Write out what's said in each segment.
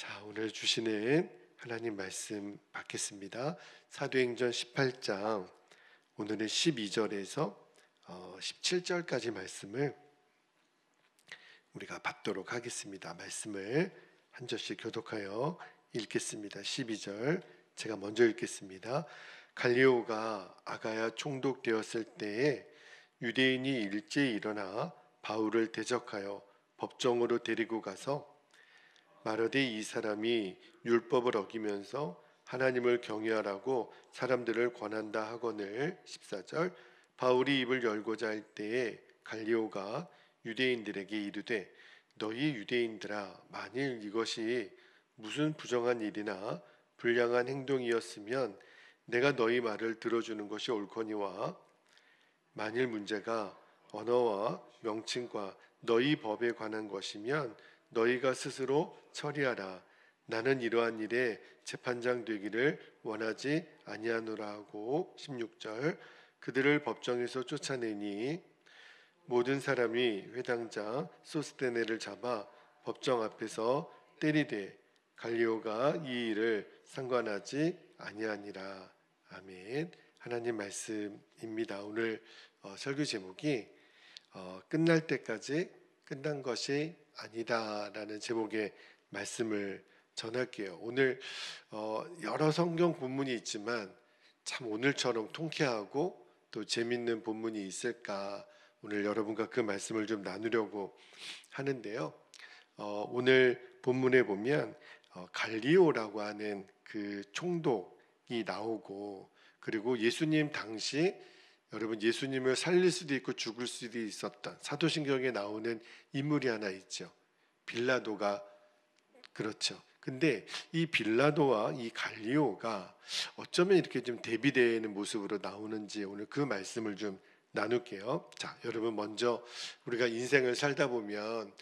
자, 오늘 주시는 하나님 말씀 받겠습니다. 사도행전 18장 오늘은 12절에서 17절까지 말씀을 우리가 받도록 하겠습니다. 말씀을 한 절씩 교독하여 읽겠습니다. 12절 제가 먼저 읽겠습니다. 갈리오가 아가야 총독되었을 때에 유대인이 일제히 일어나 바울을 대적하여 법정으로 데리고 가서 말하되 이 사람이 율법을 어기면서 하나님을 경외하라고 사람들을 권한다 하거늘. 14절 바울이 입을 열고자 할 때에 갈리오가 유대인들에게 이르되 너희 유대인들아, 만일 이것이 무슨 부정한 일이나 불량한 행동이었으면 내가 너희 말을 들어주는 것이 옳거니와 만일 문제가 언어와 명칭과 너희 법에 관한 것이면 너희가 스스로 처리하라. 나는 이러한 일에 재판장 되기를 원하지 아니하노라 하고. 16절 그들을 법정에서 쫓아내니 모든 사람이 회당장 소스테네를 잡아 법정 앞에서 때리되 갈리오가 이 일을 상관하지 아니하니라. 아멘. 하나님 말씀입니다. 오늘 설교 제목이 끝날 때까지 끝난 것이 아니다라는 제목의 말씀을 전할게요. 오늘 여러 성경 본문이 있지만 참 오늘처럼 통쾌하고 또 재밌는 본문이 있을까, 오늘 여러분과 그 말씀을 좀 나누려고 하는데요. 오늘 본문에 보면 갈리오라고 하는 그 총독이 나오고, 그리고 예수님 당시 여러분 예수님을 살릴 수도 있고 죽을 수도 있었던 사도신경에 나오는 인물이 하나 있죠. 빌라도가. 그렇죠. 근데 이 빌라도와 이 갈리오가 어쩌면 이렇게 좀 대비되는 모습으로 나오는지 오늘 그 말씀을 좀 나눌게요. 자, 여러분 먼저 우리가 인생을 살다 보면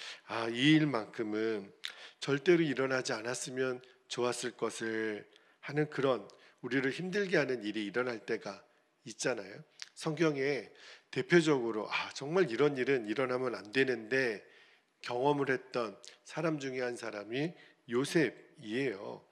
이 일만큼은 절대로 일어나지 않았으면 좋았을 것을 하는 그런 우리를 힘들게 하는 일이 일어날 때가 있잖아요. 성경에 대표적으로 정말 이런 일은 일어나면 안 되는데 경험을 했던 사람 중에 한 사람이 요셉이에요.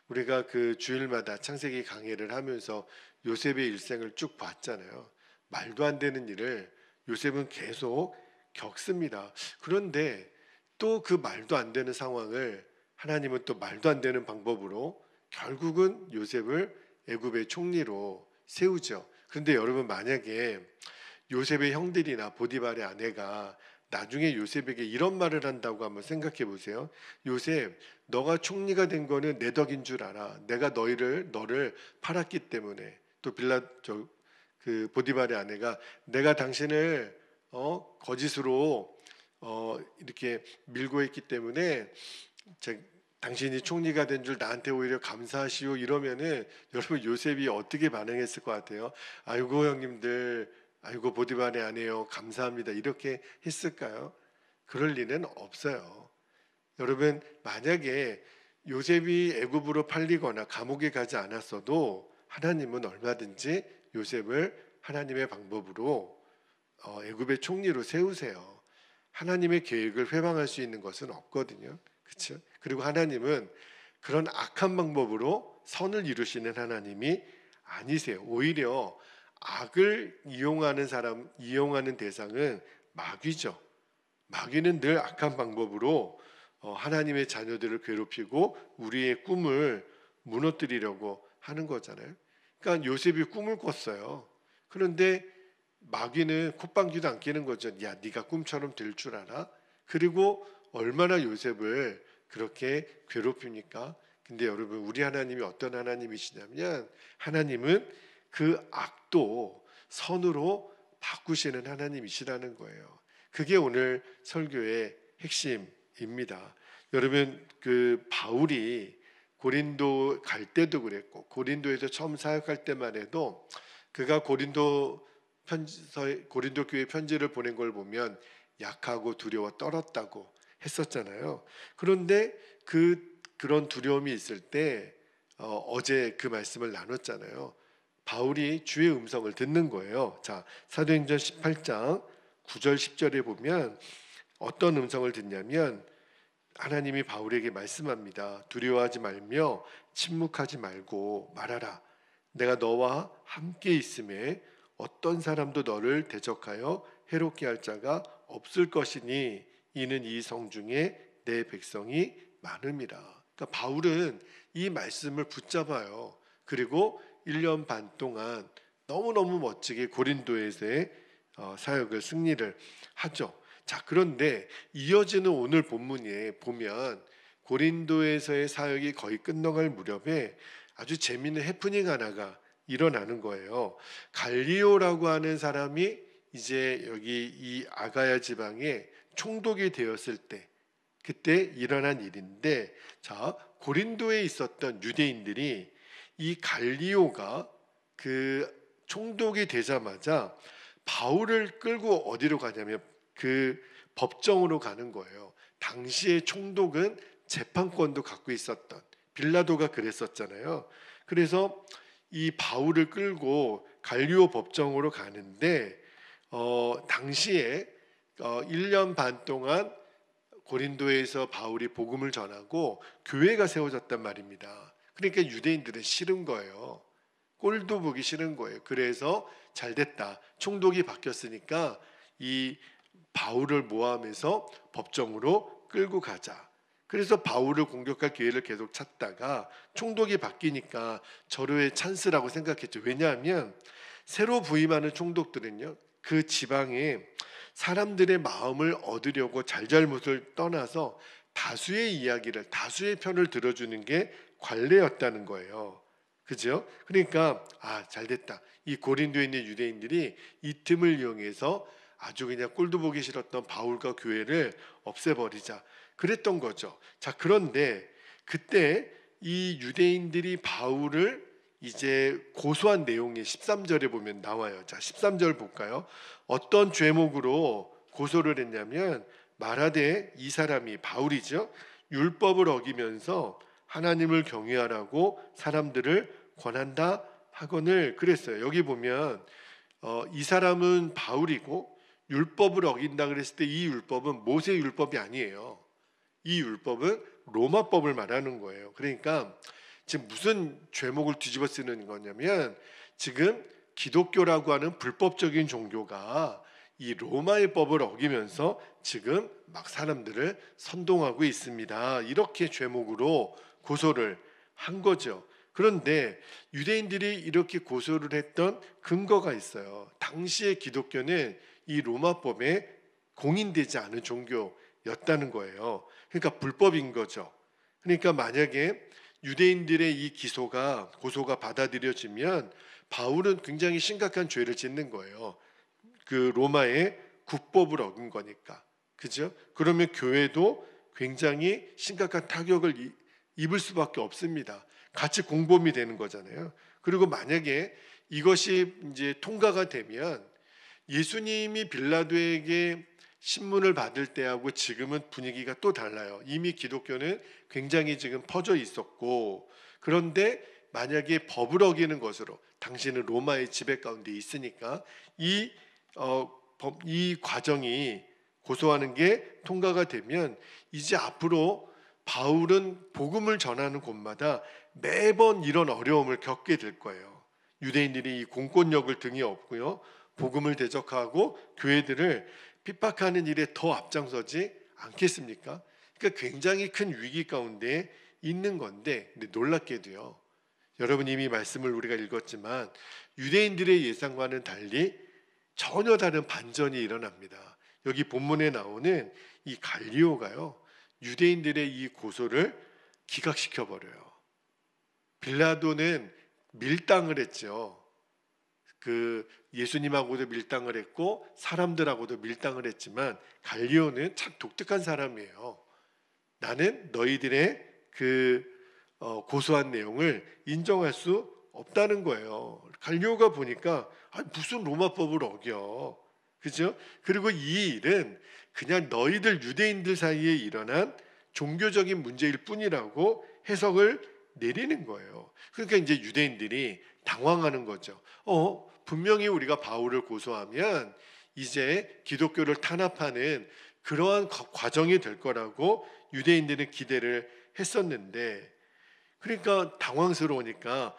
우리가 그 주일마다 창세기 강해를 하면서 요셉의 일생을 쭉 봤잖아요. 말도 안 되는 일을 요셉은 계속 겪습니다. 그런데 또 그 말도 안 되는 상황을 하나님은 또 말도 안 되는 방법으로 결국은 요셉을 애굽의 총리로 세우죠. 그런데 여러분, 만약에 요셉의 형들이나 보디발의 아내가 나중에 요셉에게 이런 말을 한다고 한번 생각해 보세요. 요셉, 너가 총리가 된 거는 내 덕인 줄 알아. 내가 너를 팔았기 때문에. 또 그 보디발의 아내가 내가 당신을 거짓으로 이렇게 밀고 했기 때문에 당신이 총리가 된 줄 나한테 오히려 감사하시오, 이러면은 여러분 요셉이 어떻게 반응했을 것 같아요? 아이고 형님들, 아이고 보디발의 아내요, 감사합니다, 이렇게 했을까요? 그럴 리는 없어요. 여러분, 만약에 요셉이 애굽으로 팔리거나 감옥에 가지 않았어도 하나님은 얼마든지 요셉을 하나님의 방법으로 애굽의 총리로 세우세요. 하나님의 계획을 회방할 수 있는 것은 없거든요. 그렇죠? 그리고 하나님은 그런 악한 방법으로 선을 이루시는 하나님이 아니세요. 오히려 악을 이용하는 대상은 마귀죠. 마귀는 늘 악한 방법으로 하나님의 자녀들을 괴롭히고 우리의 꿈을 무너뜨리려고 하는 거잖아요. 그러니까 요셉이 꿈을 꿨어요. 그런데 마귀는 콧방귀도 안 뀌는 거죠. 야, 네가 꿈처럼 될 줄 알아? 그리고 얼마나 요셉을 그렇게 괴롭힙니까? 근데 여러분, 우리 하나님이 어떤 하나님이시냐면 하나님은 그 악도 선으로 바꾸시는 하나님이시라는 거예요. 그게 오늘 설교의 핵심입니다. 여러분, 그 바울이 고린도 갈 때도 그랬고 고린도에서 처음 사역할 때만 해도 그가 고린도 교회 편지를 보낸 걸 보면 약하고 두려워 떨었다고 했었잖아요. 그런데 그런 두려움이 있을 때 어제 그 말씀을 나눴잖아요. 바울이 주의 음성을 듣는 거예요. 자, 사도행전 18장 9절 10절에 보면 어떤 음성을 듣냐면 하나님이 바울에게 말씀합니다. 두려워하지 말며 침묵하지 말고 말하라. 내가 너와 함께 있음에 어떤 사람도 너를 대적하여 해롭게 할 자가 없을 것이니 이는 이 성중에 내 백성이 많음이라. 그러니까 바울은 이 말씀을 붙잡아요. 그리고 1년 반 동안 너무너무 멋지게 고린도에서의 사역을 승리를 하죠. 자, 그런데 이어지는 오늘 본문에 보면 고린도에서의 사역이 거의 끝나갈 무렵에 아주 재미있는 해프닝 하나가 일어나는 거예요. 갈리오라고 하는 사람이 이제 여기 이 아가야 지방에 총독이 되었을 때 그때 일어난 일인데, 자, 고린도에 있었던 유대인들이 이 갈리오가 그 총독이 되자마자 바울을 끌고 어디로 가냐면 그 법정으로 가는 거예요. 당시의 총독은 재판권도 갖고 있었던, 빌라도가 그랬었잖아요. 그래서 이 바울을 끌고 갈리오 법정으로 가는데 당시에 1년 반 동안 고린도에서 바울이 복음을 전하고 교회가 세워졌단 말입니다. 그러니까 유대인들은 싫은 거예요. 꼴도 보기 싫은 거예요. 그래서 잘 됐다. 총독이 바뀌었으니까 이 바울을 모함해서 법정으로 끌고 가자. 그래서 바울을 공격할 기회를 계속 찾다가 총독이 바뀌니까 절호의 찬스라고 생각했죠. 왜냐하면 새로 부임하는 총독들은요, 그 지방에 사람들의 마음을 얻으려고 잘잘못을 떠나서 다수의 이야기를, 다수의 편을 들어주는 게 관례였다는 거예요. 그죠? 그러니까 잘 됐다. 이 고린도에 있는 유대인들이 이 틈을 이용해서 아주 그냥 꼴도 보기 싫었던 바울과 교회를 없애버리자. 그랬던 거죠. 자, 그런데 그때 이 유대인들이 바울을 이제 고소한 내용이 13절에 보면 나와요. 자, 13절 볼까요? 어떤 죄목으로 고소를 했냐면 말하되 이 사람이 바울이죠. 율법을 어기면서 하나님을 경외하라고 사람들을 권한다 하거늘 그랬어요. 여기 보면 이 사람은 바울이고 율법을 어긴다 그랬을 때 이 율법은 모세 율법이 아니에요. 이 율법은 로마법을 말하는 거예요. 그러니까 지금 무슨 죄목을 뒤집어 쓰는 거냐면 지금 기독교라고 하는 불법적인 종교가 이 로마의 법을 어기면서 지금 막 사람들을 선동하고 있습니다. 이렇게 죄목으로 고소를 한 거죠. 그런데 유대인들이 이렇게 고소를 했던 근거가 있어요. 당시의 기독교는 이 로마법에 공인되지 않은 종교였다는 거예요. 그러니까 불법인 거죠. 그러니까 만약에 유대인들의 이 고소가 받아들여지면 바울은 굉장히 심각한 죄를 짓는 거예요. 그 로마의 국법을 어긴 거니까. 그죠? 그러면 교회도 굉장히 심각한 타격을 입을 수밖에 없습니다. 같이 공범이 되는 거잖아요. 그리고 만약에 이것이 이제 통과가 되면 예수님이 빌라도에게 신문을 받을 때하고 지금은 분위기가 또 달라요. 이미 기독교는 굉장히 지금 퍼져 있었고, 그런데 만약에 법을 어기는 것으로 당신은 로마의 지배 가운데 있으니까 이 과정이 고소하는 게 통과가 되면 이제 앞으로 바울은 복음을 전하는 곳마다 매번 이런 어려움을 겪게 될 거예요. 유대인들이 이 공권력을 등에 업고요, 복음을 대적하고 교회들을 핍박하는 일에 더 앞장서지 않겠습니까? 그러니까 굉장히 큰 위기 가운데 있는 건데, 근데 놀랍게도요, 여러분 이미 말씀을 우리가 읽었지만 유대인들의 예상과는 달리 전혀 다른 반전이 일어납니다. 여기 본문에 나오는 이 갈리오가요, 유대인들의 이 고소를 기각시켜 버려요. 빌라도는 밀당을 했죠. 그 예수님하고도 밀당을 했고 사람들하고도 밀당을 했지만 갈리오는 참 독특한 사람이에요. 나는 너희들의 그 고소한 내용을 인정할 수 없다는 거예요. 갈리오가 보니까 무슨 로마법을 어겨, 그죠? 그리고 이 일은 그냥 너희들 유대인들 사이에 일어난 종교적인 문제일 뿐이라고 해석을 내리는 거예요. 그러니까 이제 유대인들이 당황하는 거죠. 분명히 우리가 바울을 고소하면 이제 기독교를 탄압하는 그러한 과정이 될 거라고 유대인들은 기대를 했었는데, 그러니까 당황스러우니까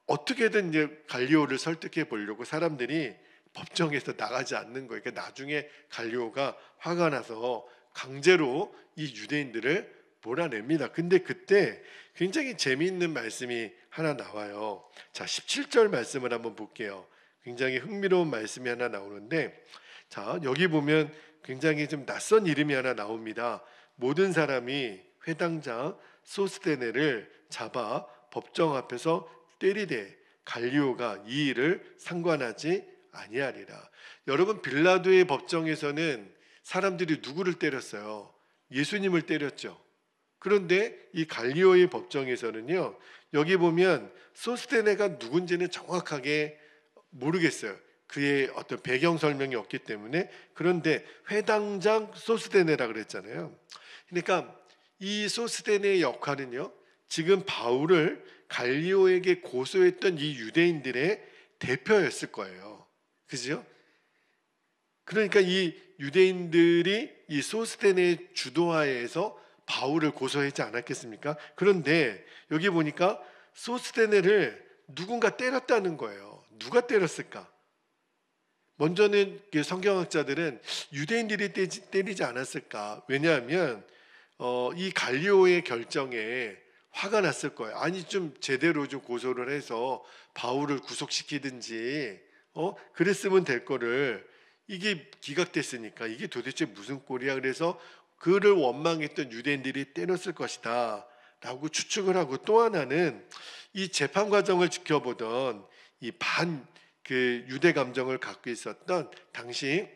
어떻게든 이제 갈리오를 설득해 보려고 사람들이 법정에서 나가지 않는 거예요. 그러니까 나중에 갈리오가 화가 나서 강제로 이 유대인들을 몰아냅니다. 근데 그때 굉장히 재미있는 말씀이 하나 나와요. 자, 17절 말씀을 한번 볼게요. 굉장히 흥미로운 말씀이 하나 나오는데, 자, 여기 보면 굉장히 좀 낯선 이름이 하나 나옵니다. 모든 사람이 회당장 소스테네를 잡아 법정 앞에서 때리되 갈리오가 이 일을 상관하지 아니하리라. 여러분, 빌라도의 법정에서는 사람들이 누구를 때렸어요? 예수님을 때렸죠. 그런데 이 갈리오의 법정에서는요, 여기 보면 소스테네가 누군지는 정확하게 모르겠어요. 그의 어떤 배경 설명이 없기 때문에. 그런데 회당장 소스테네라 그랬잖아요. 그러니까 이 소스테네의 역할은요, 지금 바울을 갈리오에게 고소했던 이 유대인들의 대표였을 거예요. 그죠? 그러니까 이 유대인들이 이 소스테네의 주도하에서 바울을 고소하지 않았겠습니까? 그런데 여기 보니까 소스테네를 누군가 때렸다는 거예요. 누가 때렸을까? 먼저는 성경학자들은 유대인들이 때리지 않았을까? 왜냐하면 이 갈리오의 결정에 화가 났을 거예요. 아니, 좀 제대로 좀 고소를 해서 바울을 구속시키든지 그랬으면 될 거를, 이게 기각됐으니까 이게 도대체 무슨 꼴이야. 그래서 그를 원망했던 유대인들이 때렸을 것이다 라고 추측을 하고, 또 하나는 이 재판 과정을 지켜보던 이 그 유대 감정을 갖고 있었던, 당시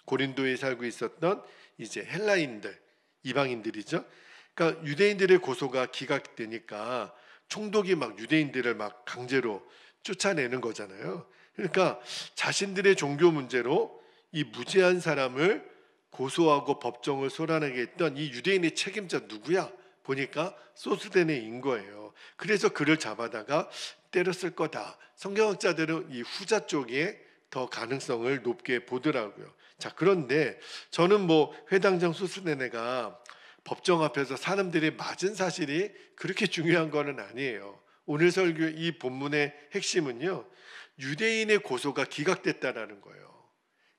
고린도에 살고 있었던 이제 헬라인들, 이방인들이죠. 그러니까 유대인들의 고소가 기각되니까 총독이 막 유대인들을 막 강제로 쫓아내는 거잖아요. 그러니까 자신들의 종교 문제로 이 무죄한 사람을 고소하고 법정을 소란하게 했던 이 유대인의 책임자 누구야? 보니까 소스데네인 거예요. 그래서 그를 잡아다가 때렸을 거다. 성경학자들은 이 후자 쪽에 더 가능성을 높게 보더라고요. 자, 그런데 저는 회당장 소스데네가 법정 앞에서 사람들이 맞은 사실이 그렇게 중요한 거는 아니에요. 오늘 설교 이 본문의 핵심은요, 유대인의 고소가 기각됐다라는 거예요.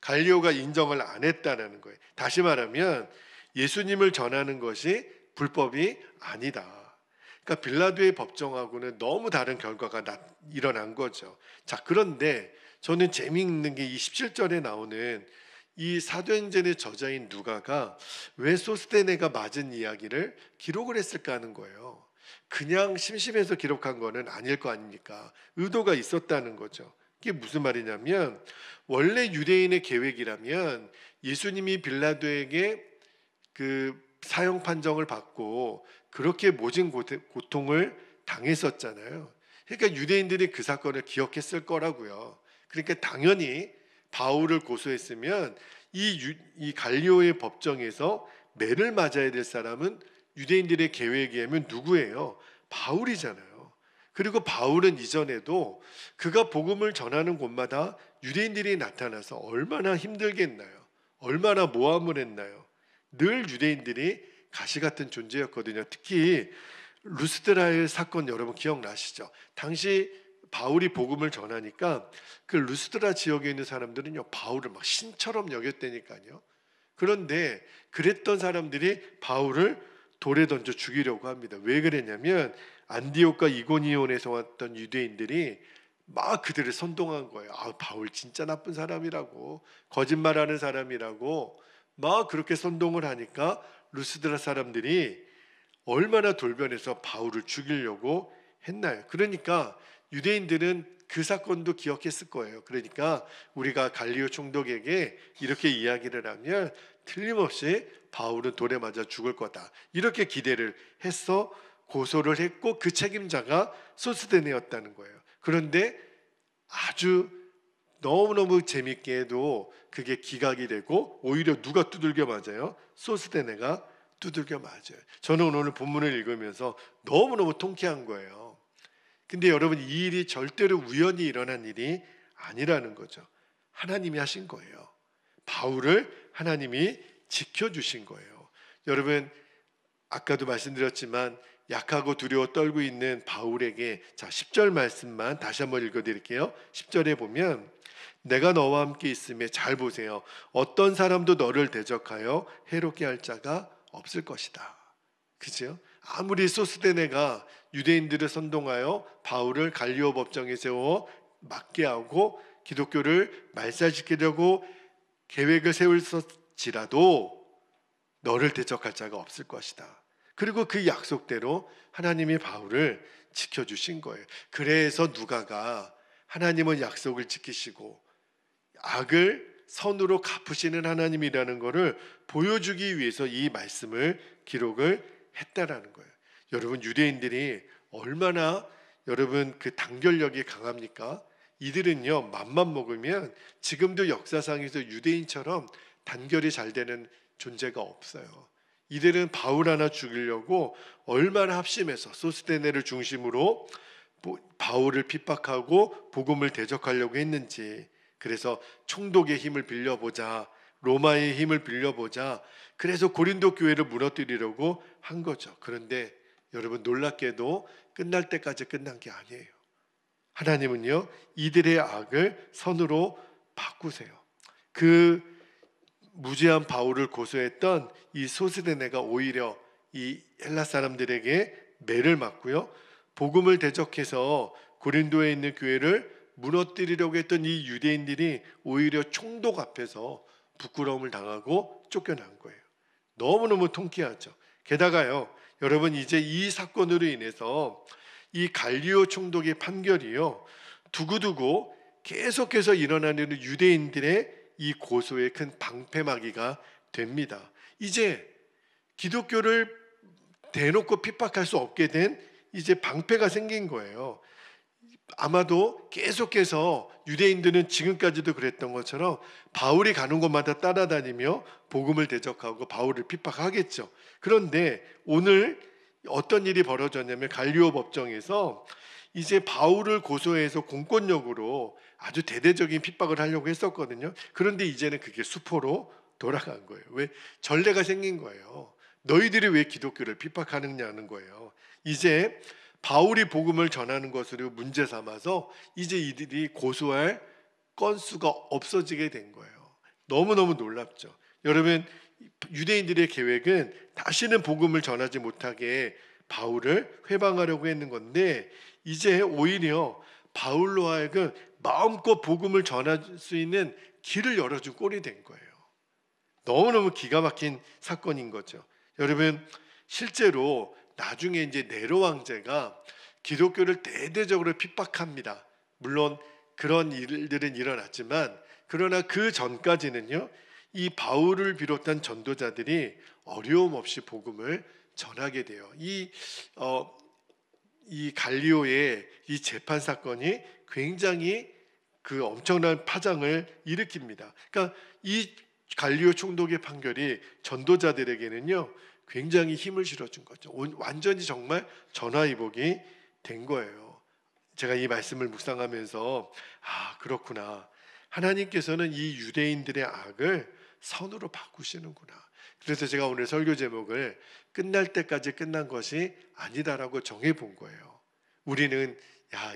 갈리오가 인정을 안 했다라는 거예요. 다시 말하면 예수님을 전하는 것이 불법이 아니다. 그러니까 빌라도의 법정하고는 너무 다른 결과가 일어난 거죠. 자, 그런데 저는 재미있는 게 이 17절에 나오는 이 사도행전의 저자인 누가가 왜 소스데네가 맞은 이야기를 기록을 했을까 하는 거예요. 그냥 심심해서 기록한 거는 아닐 거 아닙니까? 의도가 있었다는 거죠. 이게 무슨 말이냐면, 원래 유대인의 계획이라면 예수님이 빌라도에게 그 사형 판정을 받고 그렇게 모진 고통을 당했었잖아요. 그러니까 유대인들이 그 사건을 기억했을 거라고요. 그러니까 당연히 바울을 고소했으면 이 갈리오의 법정에서 매를 맞아야 될 사람은 유대인들의 계획에 의하면 누구예요? 바울이잖아요. 그리고 바울은 이전에도 그가 복음을 전하는 곳마다 유대인들이 나타나서 얼마나 힘들겠나요? 얼마나 모함을 했나요? 늘 유대인들이 가시 같은 존재였거든요. 특히 루스드라의 사건 여러분 기억나시죠? 당시 바울이 복음을 전하니까 그 루스드라 지역에 있는 사람들은요, 바울을 막 신처럼 여겼다니까요. 그런데 그랬던 사람들이 바울을 돌에 던져 죽이려고 합니다. 왜 그랬냐면 안디옥과 이고니온에서 왔던 유대인들이 막 그들을 선동한 거예요. 바울 진짜 나쁜 사람이라고, 거짓말하는 사람이라고 막 그렇게 선동을 하니까 루스드라 사람들이 얼마나 돌변해서 바울을 죽이려고 했나요? 그러니까 유대인들은 그 사건도 기억했을 거예요. 그러니까 우리가 갈리오 총독에게 이렇게 이야기를 하면 틀림없이 바울은 돌에 맞아 죽을 거다, 이렇게 기대를 해서 고소를 했고, 그 책임자가 소스데네였다는 거예요. 그런데 아주 너무너무 재밌게도 그게 기각이 되고, 오히려 누가 두들겨 맞아요? 소스데네가 두들겨 맞아요. 저는 오늘 본문을 읽으면서 너무너무 통쾌한 거예요. 근데 여러분, 이 일이 절대로 우연히 일어난 일이 아니라는 거죠. 하나님이 하신 거예요. 바울을 하나님이 지켜주신 거예요. 여러분, 아까도 말씀드렸지만 약하고 두려워 떨고 있는 바울에게 10절 말씀만 다시 한번 읽어드릴게요. 10절에 보면 내가 너와 함께 있음에 잘 보세요. 어떤 사람도 너를 대적하여 해롭게 할 자가 없을 것이다. 그죠? 아무리 소스데네가 유대인들을 선동하여 바울을 갈리오 법정에 세워 맞게 하고 기독교를 말살시키려고 계획을 세울지라도 너를 대적할 자가 없을 것이다. 그리고 그 약속대로 하나님이 바울을 지켜주신 거예요. 그래서 누가가 하나님은 약속을 지키시고 악을 선으로 갚으시는 하나님이라는 것을 보여주기 위해서 이 말씀을 기록을 했다라는 거예요. 여러분, 유대인들이 얼마나 여러분 그 단결력이 강합니까? 이들은요, 맘만 먹으면 지금도 역사상에서 유대인처럼 단결이 잘 되는 존재가 없어요. 이들은 바울 하나 죽이려고 얼마나 합심해서 소스데네를 중심으로 바울을 핍박하고 복음을 대적하려고 했는지. 그래서 총독의 힘을 빌려보자, 로마의 힘을 빌려보자, 그래서 고린도 교회를 무너뜨리려고 한 거죠. 그런데 여러분, 놀랍게도 끝날 때까지 끝난 게 아니에요. 하나님은요, 이들의 악을 선으로 바꾸세요. 그 무죄한 바울을 고소했던 이 소스데네가 오히려 이 헬라 사람들에게 매를 맞고요, 복음을 대적해서 고린도에 있는 교회를 무너뜨리려고 했던 이 유대인들이 오히려 총독 앞에서 부끄러움을 당하고 쫓겨난 거예요. 너무너무 통쾌하죠. 게다가요, 여러분, 이제 이 사건으로 인해서 이 갈리오 총독의 판결이요, 두고두고 계속해서 일어나는 유대인들의 이 고소에 큰 방패막이가 됩니다. 이제 기독교를 대놓고 핍박할 수 없게 된 이제 방패가 생긴 거예요. 아마도 계속해서 유대인들은 지금까지도 그랬던 것처럼 바울이 가는 곳마다 따라다니며 복음을 대적하고 바울을 핍박하겠죠. 그런데 오늘 어떤 일이 벌어졌냐면 갈리오 법정에서 이제 바울을 고소해서 공권력으로 아주 대대적인 핍박을 하려고 했었거든요. 그런데 이제는 그게 수포로 돌아간 거예요. 왜? 전례가 생긴 거예요. 너희들이 왜 기독교를 핍박하느냐는 거예요. 이제 바울이 복음을 전하는 것으로 문제 삼아서 이제 이들이 고소할 건수가 없어지게 된 거예요. 너무너무 놀랍죠. 여러분, 유대인들의 계획은 다시는 복음을 전하지 못하게 바울을 회방하려고 했는 건데, 이제 오히려 바울로 하여금 마음껏 복음을 전할 수 있는 길을 열어준 꼴이 된 거예요. 너무너무 기가 막힌 사건인 거죠. 여러분, 실제로 나중에 이제 네로 왕제가 기독교를 대대적으로 핍박합니다. 물론 그런 일들은 일어났지만, 그러나 그 전까지는요, 이 바울을 비롯한 전도자들이 어려움 없이 복음을 전하게 돼요. 이 갈리오의 이 재판 사건이 굉장히 그 엄청난 파장을 일으킵니다. 그러니까 이 갈리오 총독의 판결이 전도자들에게는요, 굉장히 힘을 실어준 거죠. 완전히 정말 전화위복이 된 거예요. 제가 이 말씀을 묵상하면서 그렇구나. 하나님께서는 이 유대인들의 악을 선으로 바꾸시는구나. 그래서 제가 오늘 설교 제목을 끝날 때까지 끝난 것이 아니다라고 정해본 거예요. 우리는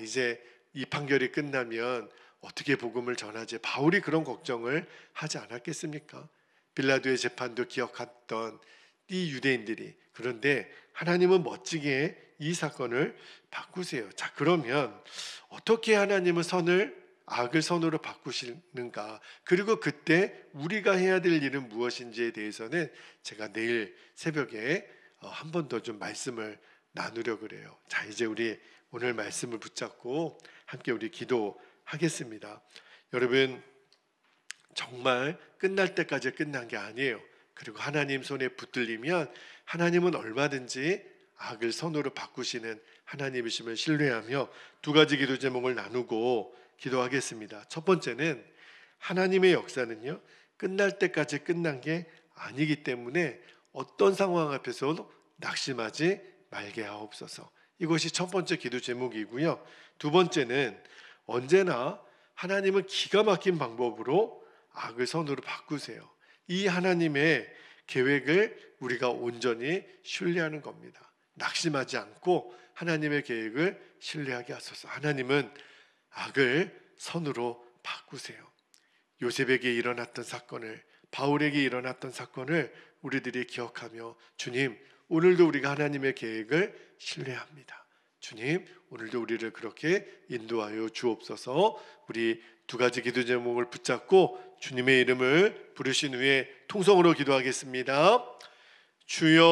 이제 이 판결이 끝나면 어떻게 복음을 전하지? 바울이 그런 걱정을 하지 않았겠습니까? 빌라도의 재판도 기억했던 이 유대인들이. 그런데 하나님은 멋지게 이 사건을 바꾸세요. 자, 그러면 어떻게 하나님은 악을 선으로 바꾸시는가? 그리고 그때 우리가 해야 될 일은 무엇인지에 대해서는 제가 내일 새벽에 한 번 더 좀 말씀을 나누려고 그래요. 자, 이제 우리 오늘 말씀을 붙잡고 함께 우리 기도하겠습니다. 여러분, 정말 끝날 때까지 끝난 게 아니에요. 그리고 하나님 손에 붙들리면 하나님은 얼마든지 악을 선으로 바꾸시는 하나님이심을 신뢰하며 두 가지 기도 제목을 나누고 기도하겠습니다. 첫 번째는 하나님의 역사는요, 끝날 때까지 끝난 게 아니기 때문에 어떤 상황 앞에서도 낙심하지 말게 하옵소서. 이것이 첫 번째 기도 제목이고요. 두 번째는 언제나 하나님은 기가 막힌 방법으로 악을 선으로 바꾸세요. 이 하나님의 계획을 우리가 온전히 신뢰하는 겁니다. 낙심하지 않고 하나님의 계획을 신뢰하게 하소서. 하나님은 악을 선으로 바꾸세요. 요셉에게 일어났던 사건을, 바울에게 일어났던 사건을 우리들이 기억하며, 주님, 오늘도 우리가 하나님의 계획을 신뢰합니다. 주님, 오늘도 우리를 그렇게 인도하여 주옵소서. 우리 두 가지 기도 제목을 붙잡고 주님의 이름을 부르신 후에 통성으로 기도하겠습니다. 주여